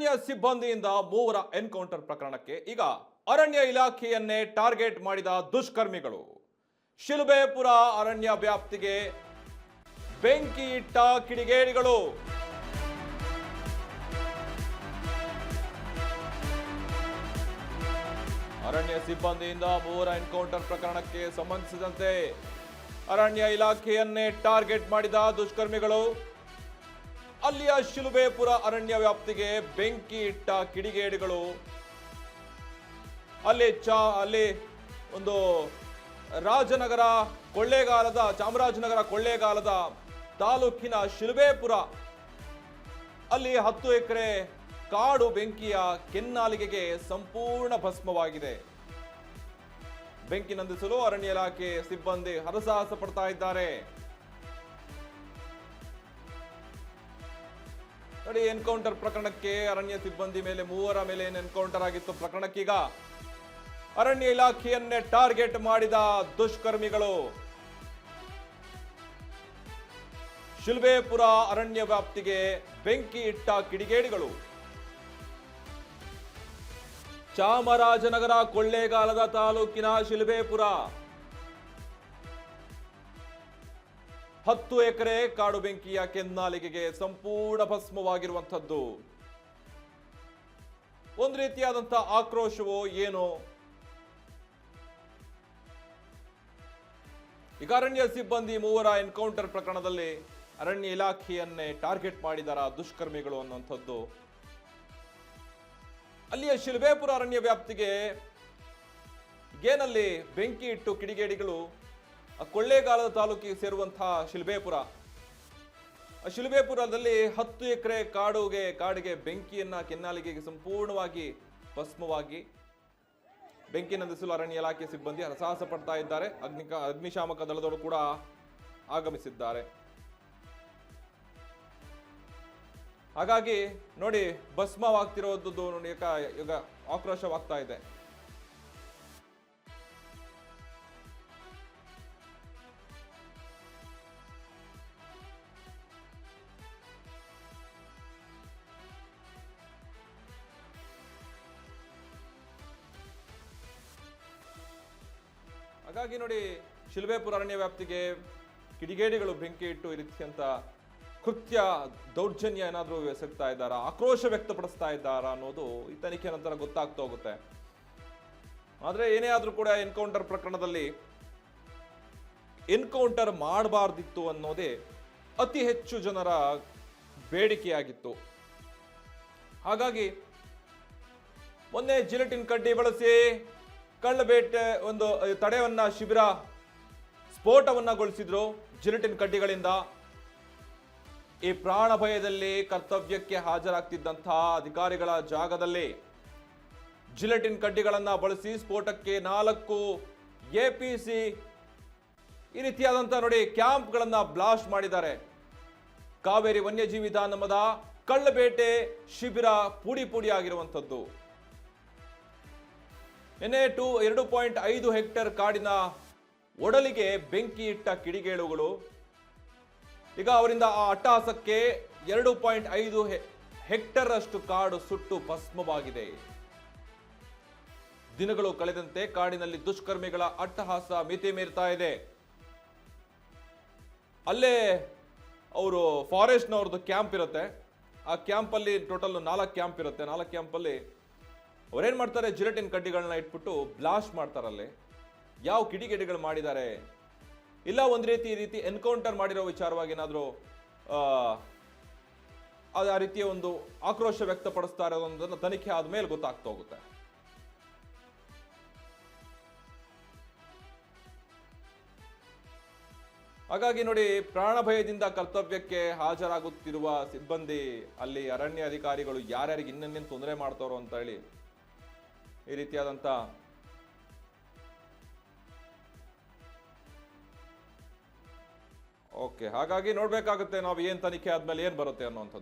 ಅರಣ್ಯ ಸಿಬ್ಬಂದಿಯಿಂದ ಮೂವರ ಎನ್ಕೌಂಟರ್ ಪ್ರಕರಣಕ್ಕೆ ಈಗ ಅರಣ್ಯ ಇಲಾಖೆಯನ್ನೇ ಟಾರ್ಗೆಟ್ ಮಾಡಿದ ದುಷ್ಕರ್ಮಿಗಳು. ಶಿಲುಬೆಪುರ ಅರಣ್ಯ ವ್ಯಾಪ್ತಿಗೆ ಬೆಂಕಿ ಇಟ್ಟ ಕಿಡಿಗೇಡಿಗಳು. ಅರಣ್ಯ ಸಿಬ್ಬಂದಿಯಿಂದ ಮೂವರ ಎನ್ಕೌಂಟರ್ ಪ್ರಕರಣಕ್ಕೆ ಸಂಬಂಧಿಸಿದಂತೆ ಅರಣ್ಯ ಇಲಾಖೆಯನ್ನೇ ಟಾರ್ಗೆಟ್ ಮಾಡಿದ ದುಷ್ಕರ್ಮಿಗಳು ಅಲ್ಲಿಯ ಶಿಲುಬೆಪುರ ಅರಣ್ಯ ವ್ಯಾಪ್ತಿಗೆ ಬೆಂಕಿ ಇಟ್ಟ ಕಿಡಿಗೇಡಿಗಳು. ಅಲ್ಲಿ ಒಂದು ರಾಜನಗರ ಕೊಳ್ಳೇಗಾಲದ ಚಾಮರಾಜನಗರ ಕೊಳ್ಳೇಗಾಲದ ತಾಲೂಕಿನ ಶಿಲುಬೆಪುರ ಅಲ್ಲಿ 10 ಎಕರೆ ಕಾಡು ಬೆಂಕಿಯ ಕೆನ್ನಾಲಿಗೆಗೆ ಸಂಪೂರ್ಣ ಭಸ್ಮವಾಗಿದೆ. ಬೆಂಕಿ ನಂದಿಸಲು ಅರಣ್ಯ ಇಲಾಖೆ ಸಿಬ್ಬಂದಿ ಹರಸಾಹಸ ಪಡ್ತಾ ಇದ್ದಾರೆ. ನೋಡಿ, ಎನ್ಕೌಂಟರ್ ಪ್ರಕರಣಕ್ಕೆ ಅರಣ್ಯ ಸಿಬ್ಬಂದಿ ಮೇಲೆ ಮೂವರ ಮೇಲೆ ಎನ್ಕೌಂಟರ್ ಆಗಿತ್ತು. ಪ್ರಕರಣಕ್ಕೀಗ ಅರಣ್ಯ ಇಲಾಖೆಯನ್ನೇ ಟಾರ್ಗೆಟ್ ಮಾಡಿದ ದುಷ್ಕರ್ಮಿಗಳು. ಶಿಲುಬೆಪುರ ಅರಣ್ಯ ವ್ಯಾಪ್ತಿಗೆ ಬೆಂಕಿ ಇಟ್ಟ ಕಿಡಿಗೇಡಿಗಳು. ಚಾಮರಾಜನಗರ ಕೊಳ್ಳೇಗಾಲದ ತಾಲೂಕಿನ ಶಿಲುಬೆಪುರ 10 ಎಕರೆ ಕಾಡು ಬೆಂಕಿಯ ಕೆನ್ನಾಲಿಗೆಗೆ ಸಂಪೂರ್ಣ ಭಸ್ಮವಾಗಿರುವಂಥದ್ದು. ಒಂದು ರೀತಿಯಾದಂತಹ ಆಕ್ರೋಶವೋ ಏನೋ. ಈಗ ಅರಣ್ಯ ಸಿಬ್ಬಂದಿ ಮೂವರ ಎನ್ಕೌಂಟರ್ ಪ್ರಕರಣದಲ್ಲಿ ಅರಣ್ಯ ಇಲಾಖೆಯನ್ನೇ ಟಾರ್ಗೆಟ್ ಮಾಡಿದಾರ ದುಷ್ಕರ್ಮಿಗಳು ಅನ್ನುವಂಥದ್ದು. ಅಲ್ಲಿಯ ಶಿಲುಬೆಪುರ ಅರಣ್ಯ ವ್ಯಾಪ್ತಿಗೆ ಏನಲ್ಲಿ ಬೆಂಕಿ ಇಟ್ಟು ಕಿಡಿಗೇಡಿಗಳು ಕೊಳ್ಳೇಗಾಲದ ತಾಲೂಕಿಗೆ ಸೇರುವಂತಹ ಶಿಲುಬೆಪುರ, ಶಿಲುಬೆಪುರದಲ್ಲಿ 10 ಎಕರೆ ಕಾಡಿಗೆ ಬೆಂಕಿಯನ್ನ ಕೆನ್ನಾಲಿಗೆಗೆ ಸಂಪೂರ್ಣವಾಗಿ ಭಸ್ಮವಾಗಿ ಬೆಂಕಿ ನಂದಿಸಲು ಅರಣ್ಯ ಇಲಾಖೆ ಸಿಬ್ಬಂದಿ ಹರಸಾಹಸ ಪಡ್ತಾ ಇದ್ದಾರೆ. ಅಗ್ನಿಶಾಮಕ ದಳದವರು ಕೂಡ ಆಗಮಿಸಿದ್ದಾರೆ. ಹಾಗಾಗಿ ನೋಡಿ, ಭಸ್ಮವಾಗ್ತಿರೋದು ನೋಡಿ, ಈಗ ಆಕ್ರೋಶವಾಗ್ತಾ ಇದೆ. ಹಾಗಾಗಿ ನೋಡಿ, ಶಿಲುಬೆಪುರ ಅರಣ್ಯ ವ್ಯಾಪ್ತಿಗೆ ಕಿಡಿಗೇಡಿಗಳು ಬೆಂಕಿ ಇಟ್ಟು ಈ ರೀತಿಯಂತ ಕೃತ್ಯ ದೌರ್ಜನ್ಯ ಏನಾದರೂ ಎಸಗ್ತಾ ಇದ್ದಾರಾ, ಆಕ್ರೋಶ ವ್ಯಕ್ತಪಡಿಸ್ತಾ ಇದ್ದಾರಾ ಅನ್ನೋದು ಈ ತನಿಖೆ ನಂತರ ಗೊತ್ತಾಗ್ತಾ ಹೋಗುತ್ತೆ. ಆದರೆ ಏನೇ ಆದರೂ ಕೂಡ ಎನ್ಕೌಂಟರ್ ಪ್ರಕರಣದಲ್ಲಿ ಎನ್ಕೌಂಟರ್ ಮಾಡಬಾರ್ದಿತ್ತು ಅನ್ನೋದೇ ಅತಿ ಹೆಚ್ಚು ಜನರ ಬೇಡಿಕೆಯಾಗಿತ್ತು. ಹಾಗಾಗಿ ಮೊನ್ನೆ ಜಿಲೆಟಿನ್ ಕಡ್ಡಿ ಬಳಸಿ ಕಳ್ಳಬೇಟೆ ಒಂದು ತಡೆಯನ್ನ ಶಿಬಿರ ಸ್ಫೋಟವನ್ನಗೊಳಿಸಿದ್ರು ಜಿಲೆಟಿನ್ ಕಡ್ಡಿಗಳಿಂದ. ಈ ಪ್ರಾಣ ಭಯದಲ್ಲಿ ಕರ್ತವ್ಯಕ್ಕೆ ಹಾಜರಾಗ್ತಿದ್ದಂತಹ ಅಧಿಕಾರಿಗಳ ಜಾಗದಲ್ಲಿ ಜಿಲೆಟಿನ್ ಕಡ್ಡಿಗಳನ್ನ ಬಳಸಿ ಸ್ಫೋಟಕ್ಕೆ 4 APC ಈ ರೀತಿಯಾದಂತಹ ನೋಡಿ ಕ್ಯಾಂಪ್ಗಳನ್ನ ಬ್ಲಾಸ್ಟ್ ಮಾಡಿದ್ದಾರೆ. ಕಾವೇರಿ ವನ್ಯಜೀವಿ ಧಾಮದ ಕಳ್ಳಬೇಟೆ ಶಿಬಿರ ಪುಡಿ ಆಗಿರುವಂಥದ್ದು. 2.5 ಹೆಕ್ಟೇರ್ ಕಾಡಿನ ಒಡಲಿಗೆ ಬೆಂಕಿ ಇಟ್ಟ ಕಿಡಿಗೇಳುಗಳು. ಈಗ ಅವರಿಂದ ಆ ಅಟ್ಟಹಾಸಕ್ಕೆ 2.5 ಹೆಕ್ಟೇರ್ ಅಷ್ಟು ಕಾಡು ಸುಟ್ಟು ಭಸ್ಮವಾಗಿದೆ. ದಿನಗಳು ಕಳೆದಂತೆ ಕಾಡಿನಲ್ಲಿ ದುಷ್ಕರ್ಮಿಗಳ ಅಟ್ಟಹಾಸ ಮಿತಿ ಮೀರ್ತಾ ಇದೆ. ಅಲ್ಲೇ ಅವರು ಫಾರೆಸ್ಟ್ನವ್ರದ್ದು ಕ್ಯಾಂಪ್ ಇರುತ್ತೆ. ಆ ಕ್ಯಾಂಪಲ್ಲಿ ಟೋಟಲ್ 4 ಕ್ಯಾಂಪ್ ಇರುತ್ತೆ. 4 ಕ್ಯಾಂಪಲ್ಲಿ ಅವ್ರೇನ್ ಮಾಡ್ತಾರೆ, ಜಿಲೆಟಿನ್ ಕಡ್ಡಿಗಳನ್ನ ಇಟ್ಬಿಟ್ಟು ಬ್ಲಾಸ್ಟ್ ಮಾಡ್ತಾರಲ್ಲಿ. ಯಾವ ಕಿಡಿಗೇಡಿಗಳು ಮಾಡಿದ್ದಾರೆ, ಇಲ್ಲ ಒಂದು ಈ ರೀತಿ ಎನ್ಕೌಂಟರ್ ಮಾಡಿರೋ ವಿಚಾರವಾಗಿ ಏನಾದರೂ ಆ ರೀತಿಯ ಒಂದು ಆಕ್ರೋಶ ವ್ಯಕ್ತಪಡಿಸ್ತಾ ಇರೋದನ್ನು ತನಿಖೆ ಆದ್ಮೇಲೆ ಗೊತ್ತಾಗ್ತಾ ಹೋಗುತ್ತೆ. ಹಾಗಾಗಿ ನೋಡಿ, ಪ್ರಾಣ ಭಯದಿಂದ ಕರ್ತವ್ಯಕ್ಕೆ ಹಾಜರಾಗುತ್ತಿರುವ ಸಿಬ್ಬಂದಿ, ಅಲ್ಲಿ ಅರಣ್ಯ ಅಧಿಕಾರಿಗಳು ಯಾರ್ಯಾರಿಗೆ ಇನ್ನೇನು ತೊಂದರೆ ಮಾಡ್ತಾರೋ ಅಂತ ಹೇಳಿ ಈ ರೀತಿಯಾದಂತ ಓಕೆ. ಹಾಗಾಗಿ ನೋಡ್ಬೇಕಾಗುತ್ತೆ ನಾವು ಏನ್ ತನಿಖೆ ಆದ್ಮೇಲೆ ಏನ್ ಬರುತ್ತೆ ಅನ್ನುವಂಥದ್ದು.